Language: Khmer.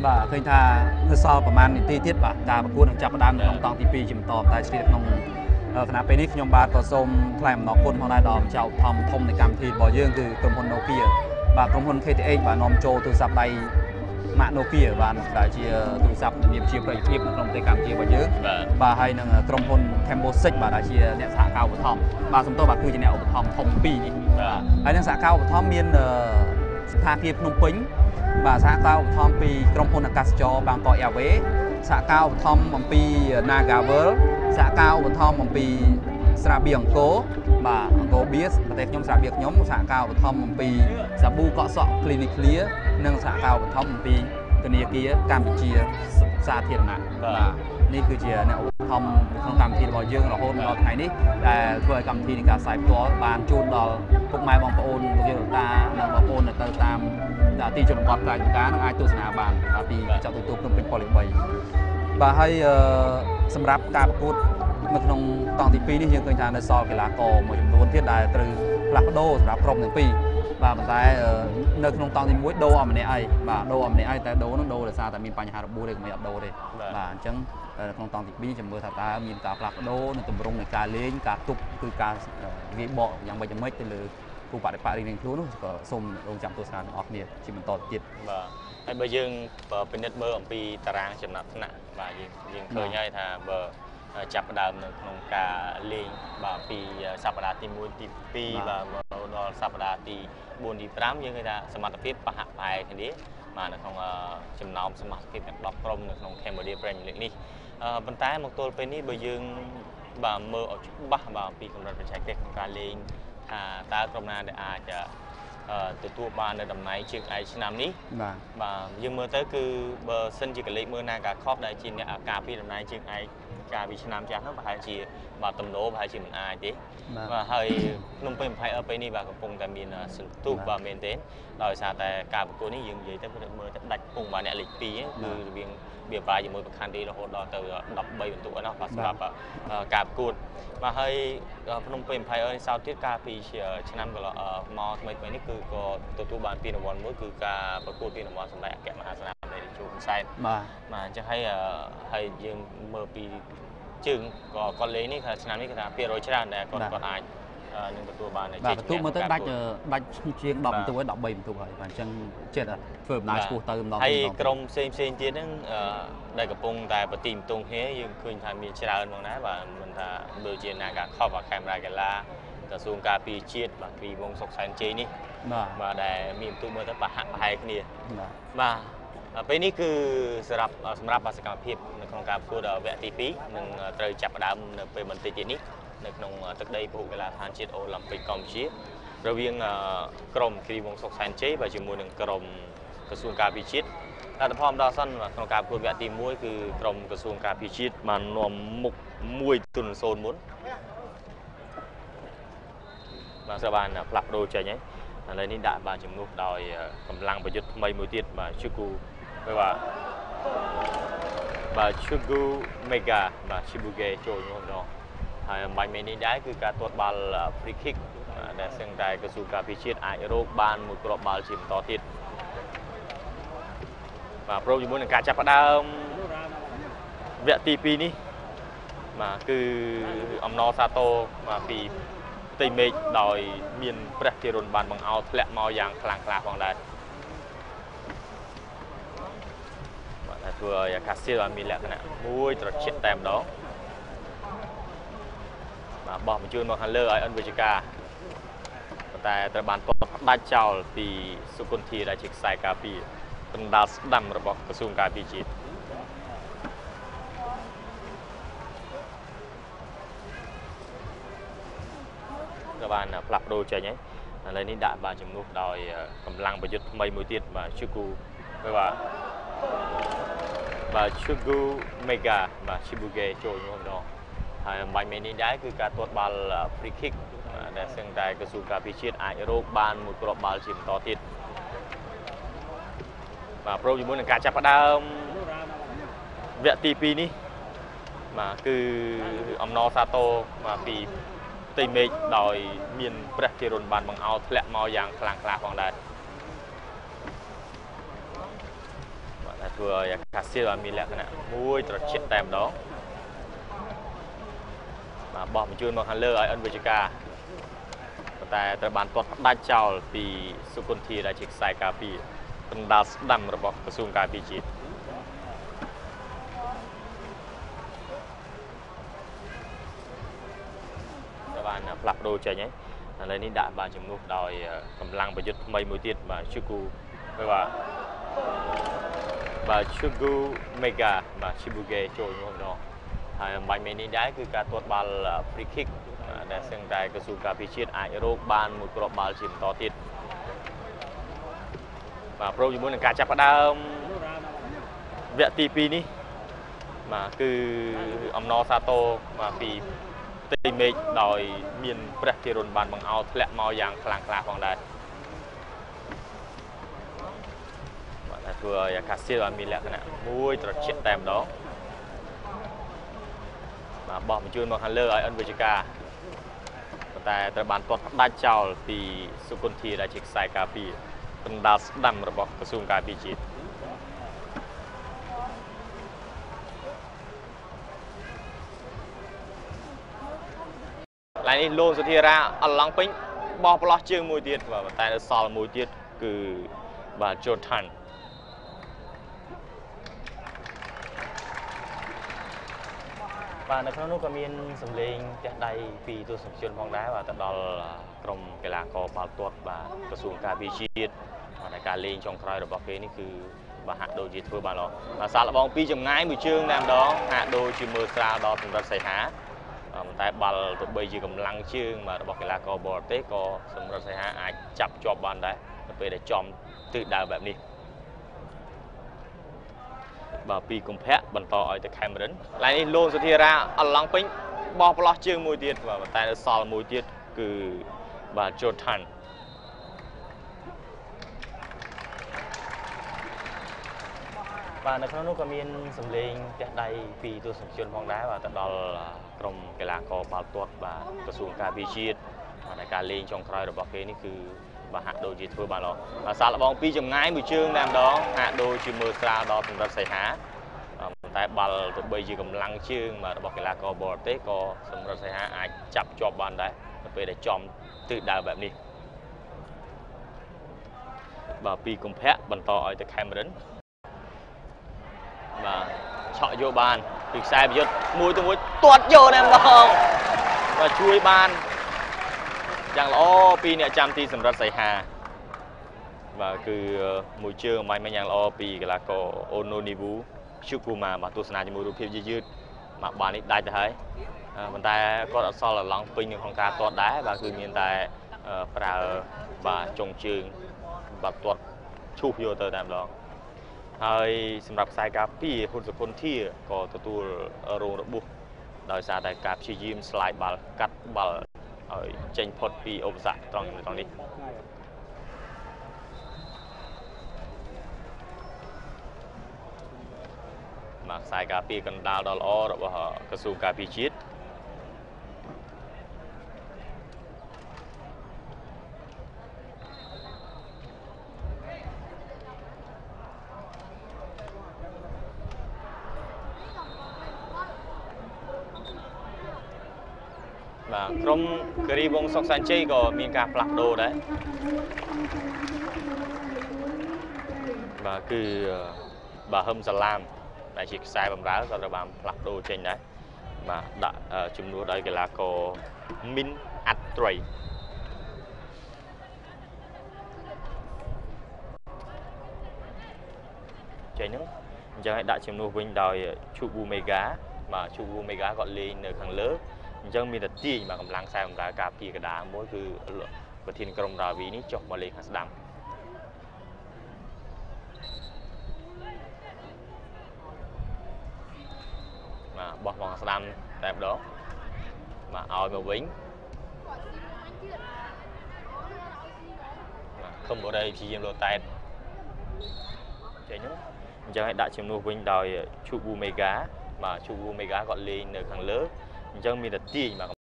បាទឃើញថានៅសល់ប្រហែលនាទីទៀតបាទការប្រកួតនឹងចាប់ផ្ដើមនៅក្នុងតង់ទី2ជាបន្តតែឆ្លៀតក្នុងគណៈពេលនេះខ្ញុំបាទក៏សូមថ្លែងអំណរគុណផងដែរដល់ម្ចាស់ឧបត្ថម្ភធំនៃកម្មវិធីរបស់យើងគឺក្រុមហ៊ុន Nokia បាទក្រុមហ៊ុន KTH បាទនាំចូលទូរស័ព្ទដៃម៉ាក Nokia បាទដែលជាទូរស័ព្ទមានជាប្រយោជន៍ភាពនៅក្នុងប្រទេសកម្ពុជារបស់យើងបាទហើយនឹងក្រុមហ៊ុន Thermosix បាទដែលជាអ្នកសហការឧបត្ថម្ភបាទសំទោសបាទគឺជាអ្នកឧបត្ថម្ភធំ2នេះបាទហើយនឹងសហការឧបត្ថម្ភមានស្ថានភាពភ្នំពេញបាទសហការឧបត្ថម្ភពីក្រុមហ៊ុនអាកាសចរណ៍បាងកក Airways សហការឧបត្ថម្ភអំពី Nagavel សហការឧបត្ថម្ភអំពីស្រាបៀរអង្គរបាទអង្គរ Beers ប្រទេសខ្ញុំស្រាបៀរខ្ញុំសហការឧបត្ថម្ភអំពីសាប៊ូកក់សក់ Clinic Clear និងសហការឧបត្ថម្ភអំពីធនាគារកម្ពុជាសាធារណៈបាទនេះគឺជាអ្នកឧបត្ថម្ភក្នុងកម្មវិធីរបស់យើងរហូតដល់ថ្ងៃនេះដែលធ្វើឲ្យកម្មវិធីនៃការផ្សាយផ្ទាល់បានជូនដល់ពុកម៉ែបងប្អូនលោកយាយលោកតានិងបងប្អូននៅទៅតាមទីជនបទក្រៅចំការនឹងអាចទស្សនាបានពីកញ្ចក់ទូរទស្សន៍ភ្នំពេញប៉ុលី3បាទហើយសម្រាប់ការប្រកួតនៅក្នុងតង់ទី2នេះយើងឃើញថានៅសល់កីឡាករមួយចំនួនទៀតដែលត្រូវផ្លាស់ប្ដូរសម្រាប់ក្រុមទាំងពីរបាទប៉ុន្តែនៅក្នុងតង់ទី1ដូរអស់ម្នាក់ឯងបាទដូរអស់ម្នាក់ឯងតែដូរនោះដូរដោយសារតែមានបញ្ហារបួសទេក៏មិនអត់ដូរទេបាទអញ្ចឹងក្នុងតង់ទី2ចាំមើលថាតើមានការផ្លាស់ប្ដូរនៅទម្រង់នៃការលេងការទប់គឺការវាយបកយ៉ាងម៉េចទៅលើគូបដិបត្តិរៀងៗខ្លួននោះក៏សូមរងចាំទស្សនាទាំងអស់គ្នាជាបន្តទៀតបាទហើយបើយើងពិនិត្យមើលអំពីតារាងចំណាត់ថ្នាក់បាទយើងឃើញហើយថាបើចាប់ផ្ដើមនៅក្នុងការលេងបាទពីសប្តាហ៍ទី1ទី2បាទដល់សប្តាហ៍ទី4ទី5យើងឃើញថាសមត្ថភាពប្រហាក់ប្រហែលគ្នាបាទនៅក្នុងចំណោមសមត្ថភាពទាំង10ក្រុមនៅក្នុង Cambodia Premier League នេះប៉ុន្តែមកទល់ពេលនេះបើយើងបាទមើលឲ្យច្បាស់បាទពីកម្រិតបច្ចេកទេសក្នុងការលេងថាតើក្រុមណាដែលអាចទទួលបាននៅតំណែងជើងឯកឆ្នាំនេះបាទយើងមើលទៅគឺបើសិនជាកលេចមើលណាការខុសដែលជាអ្នកការពីតំណែងជើងឯកការពីឆ្នាំចាស់នោះប្រហែលជាបាទទំនោរប្រហែលជាមិនអាចទេបាទហើយក្នុងពេល20ពេលនេះបាទកំពុងតែមានសន្ទុះបាទមែនទេដោយសារតែការប្រកួតនេះយើងនិយាយទៅមើលទៅដាច់ពុំបាទអ្នកលេខ2គឺរវាងវាវាយជាមួយប្រខណ្ឌទីរហូតដល់ទៅ13បន្ទុកណាបាទសម្រាប់ការប្រកួតបាទហើយភ្នំពេញ20សៅទៀតកាលពីឆ្នាំកន្លងមកថ្មីនេះគឺក៏ទទួលបានពានរង្វាន់មួយគឺការប្រកួតពានរង្វាន់សម្ដេចអគ្គមហាសេនាបតីជួនសែនបាទអញ្ចឹងហើយយើងមើលពីជើងក៏គាត់លេងនេះឆ្នាំនេះគេថា200ច្រើនដែលគាត់អាចនឹងទទួលបានជាបន្ទុកមើលទៅដាច់ជាង10បន្ទុកហើយ13បន្ទុកហើយបាទអញ្ចឹងចិត្តធ្វើដំណើរឆ្ពោះទៅម្ដងហើយក្រុមផ្សេងទៀតហ្នឹងដែលកំពុងតែប្រទីបន្ទងគ្នាយើងឃើញថាមានច្រើនហ្មងណាបាទមិនថាដូចជាណាការខប់កាមេរ៉ាកីឡាក្រសួងការពារជាតិបាទពីវងសុកសែនជ័យនេះបាទដែលមានបន្ទុកមើលទៅប្រហាក់ប្រហែលគ្នាបាទពេលនេះគឺសម្រាប់សកម្មភាពនៅក្នុងការប្រកួតវគ្គទី2នឹងត្រូវចាប់ផ្ដើមនៅពេលបន្តិចទៀតនេះនៅក្នុងទឹកដីពហុកីឡដ្ឋានជាតិអូឡ িম্প ិកកម្ពុជារវាងក្រុមគិរីវងសុកសែនជ័យបាទជាមួយនឹងក្រុមក្រសួងការពារជាតិលទ្ធផលដល់សិនក្នុងការប្រកួតវគ្គទី1គឺក្រុមក្រសួងការពារជាតិបាននាំមុខ1-0មុនបាទត្រូវបានផ្លាស់ប្ដូរចេញហើយឥឡូវនេះដាក់បាទជំនួសដោយកម្លាំងប្រយុទ្ធថ្មីមួយទៀតបាទឈូគូបាទឈូគូមេហ្គាបាទឈីប៊ូហ្គេចូលមកម្ដងហើយអំបញ្ញមេនេះដែរគឺការទាត់បាល់ free kick ដែលសឹងតែក្រសួងការពារជាតិអាចរកបានមួយគ្រាប់បាល់ជាបន្តទៀតបាទព្រមជាមួយនឹងការចាប់ផ្ដើមវគ្គទី2នេះបាទគឺអំណរសាទរបាទពីផ្ទៃមេឃដោយមានព្រះជារុនបានបង្អោតធ្លាក់មកយ៉ាងខ្លាំងក្លាផងដែរបាទធ្វើឲ្យអាកាសធាតុមានលក្ខណៈមួយត្រជាក់តែម្ដងបាទបោះបញ្ជូនមកខាងលើឲ្យអិនវិជ្ជការប៉ុន្តែត្រូវបានទាត់ផ្ដាច់ចោលពីសុគន្ធាដែលជាខ្សែការពារកណ្ដាលស្ដាំរបស់ក្រសួងការពារជាតិត្រូវបានផ្លាស់ប្ដូរចេញហើយឥឡូវនេះដាក់បាទជំនួសដោយកម្លាំងប្រយុទ្ធថ្មីមួយទៀតបាទឈូគូបាទឈូគូមេហ្គាបាទឈីប៊ូហ្គេចូលមកម្ដងហើយអំបញ្ញមេនេះដែរគឺការទាត់បាល់ free kick ដែលសឹងតែក្រសួងការពារជាតិអាចរកបានមួយគ្រាប់បាល់ជាបន្តទៀតបាទព្រមជាមួយនឹងការចាប់ផ្ដើមវគ្គទី2នេះបាទគឺអំណរសាទរបាទពីផ្ទៃមេឃដោយមានព្រះជារុនបានបង្អោតធ្លាក់មកយ៉ាងខ្លាំងក្លាផងដែរបាទ vừa cà xí và mì lẹ cái nào muối rồi chết tèm đó mà bỏ một chút một hàng lơ ở ân về cảแต่ตระบานตัวได้เจ้าปีสุกุลทีได้จิกใส่กาปีเป็นดาวดำระบบกระทรวงการปีจีตตระบานปรับโดยใจเนี้ยอะไรนี้ได้บานจำนวนโดยกำลังประยุทธ์ไม่มือตีมาชูกูไม่ว่าบาชูกูเมกาบาชิบุเกโจยงงเนาะใบเมนี้ได้คือการตรวจบอลฟรีคิกแต่ซึ่งได้กระทรวงการพิชิตไอโรคบานมือกรอบบาลชิมต่อติดมาโปรอยู่บนการจับประดามเวทีปีนี้มาคืออมนอซาโตมาปีตีเมจโดยเมียนประเทศรนบานบังเอาและเมาอย่างคลางคลาของได้มาตัวอยากคาซิลมีแล้วขนาดมุ้ยตรวจเช็ดแต้มđó mà bỏ một chút một hàng lơ ở ân về cảแต่ตระบานตัวได้เจ้าปีสุกุลทีได้จิกใส่กาปีเป็นดาวดำระบบกระทรวงการปีจีตหลายนี้โลสุธีระอัลลังปิ้งบอกปลอดเชื่อมวยเดียดว่าแต่ซอลมวยเดียดคือบาโจทันvàในครั้งนู้นก็มีสำเร็จจะได้ปีตัวสังเกตมองได้ว่าแต่ดอลกรมกีฬากอบาลตัวบากระทรวงการพิชิตในการเลี้ยงช่องคลายระบบเกนี่คือบาหะโดยจิตเพื่อบาลมาสารบองปีจำง่ายมือเชื่องแนมđóหะโดยจิมือตราดอสำหรับใส่หาแต่บาลตัวใบจีกำลังเชื่องมาระบบกีฬากอบอลเตะก็สำหรับใส่หาอาจจับจอบบอลได้ไปได้จอมตื่นดาวแบบนี้บาปีกุมเพะบรรทออยแต่แคมเรนหลายนี้โลสุธีระอัลลังปิ้งบอกปลอดเชื่อมวยเดียดว่าแต่ซอลมวยเดียดคือบาโจทันvàในครั้งนู้นก็มีสำเร็จจะได้ปีตัวสังเกตมองได้ว่าแต่ดอลกรมกีฬากอบาลตัวบากระทรวงการพิชิตในการเลี้ยงช่องคลายระบบเกนี่คือบาหะโดยจิตเพื่อบาลมาสารบองปีจำง่ายมือเชื่องแนมđóหะโดยจิมือตราดอสำหรับใส่หาแต่บาลตัวใบจีกำลังเชื่องมาระบบกีฬากอบอลเตะก็สำหรับใส่หาอาจจับจอบบอลได้ไปได้จอมตื่นดาวแบบนี้บาปีกุมเพะบรรทออยแต่แคมเรนmà chọn vô bàn từ sai bây giờ mùi từ mùi tuột vô em đó và chui bàn chẳng là pi nè trăm ti sầm rật sài hà và cứ mùi trưa mai mấy nhàng lo pi là có ononibu chukuma mà tôi sẽ làm cho mùi đồ phim dư mà bàn ít đại thấy mình ta có so là lòng pin không cá tuột đá và cứ hiện tại và trồng trường và tuột chụp vô từ đàm đóហើយសម្រាប់ខ្សែការពារហ៊ុនសុគន្ធធាក៏ទទួលរងរបួសដោយសារតែការព្យាយាមស្លាយបាល់កាត់បាល់ឲ្យចេញផុតពីឧបសគ្គត្រង់នេះមកខ្សែការពារកណ្ដាលដ៏ល្អរបស់ក្រសួងការពារជាតិក្រុមគិរីវងសុកសាន់ជ័យក៏មានការផ្លាស់ប្ដូរដែរបាទគឺបាទហឹមសាឡាមដែលជាខ្សែបម្រើក៏ត្រូវបានផ្លាស់ប្ដូរចេញដែរបាទដាក់ជំនួសដោយកីឡាករមីនអាត់ត្រីចេញហ្នឹងអញ្ចឹងឲ្យដាក់ជំនួសវិញដោយឈូប៊ូមេហ្គាបាទឈូប៊ូមេហ្គាគាត់លេងនៅខាងលើអញ្ចឹងមានតែទាញមកកម្លាំងខ្សែបម្រើការពារកណ្ដាលមួយគឺប្រធានក្រុមរាវីនេះចុះមកលេងខាងស្ដាំបាទបោះមកខាងស្ដាំតែម្ដងបាទឲ្យមកវិញបាទខំបរិយព្យាយាមលោតែតចេញហ្នឹងអញ្ចឹងឲ្យដាក់ជំនួសវិញដោយឈូប៊ូមេហ្គាបាទឈូប៊ូមេហ្គាគាត់លេងនៅខាងលើអញ្ចឹងមានតែទាញមក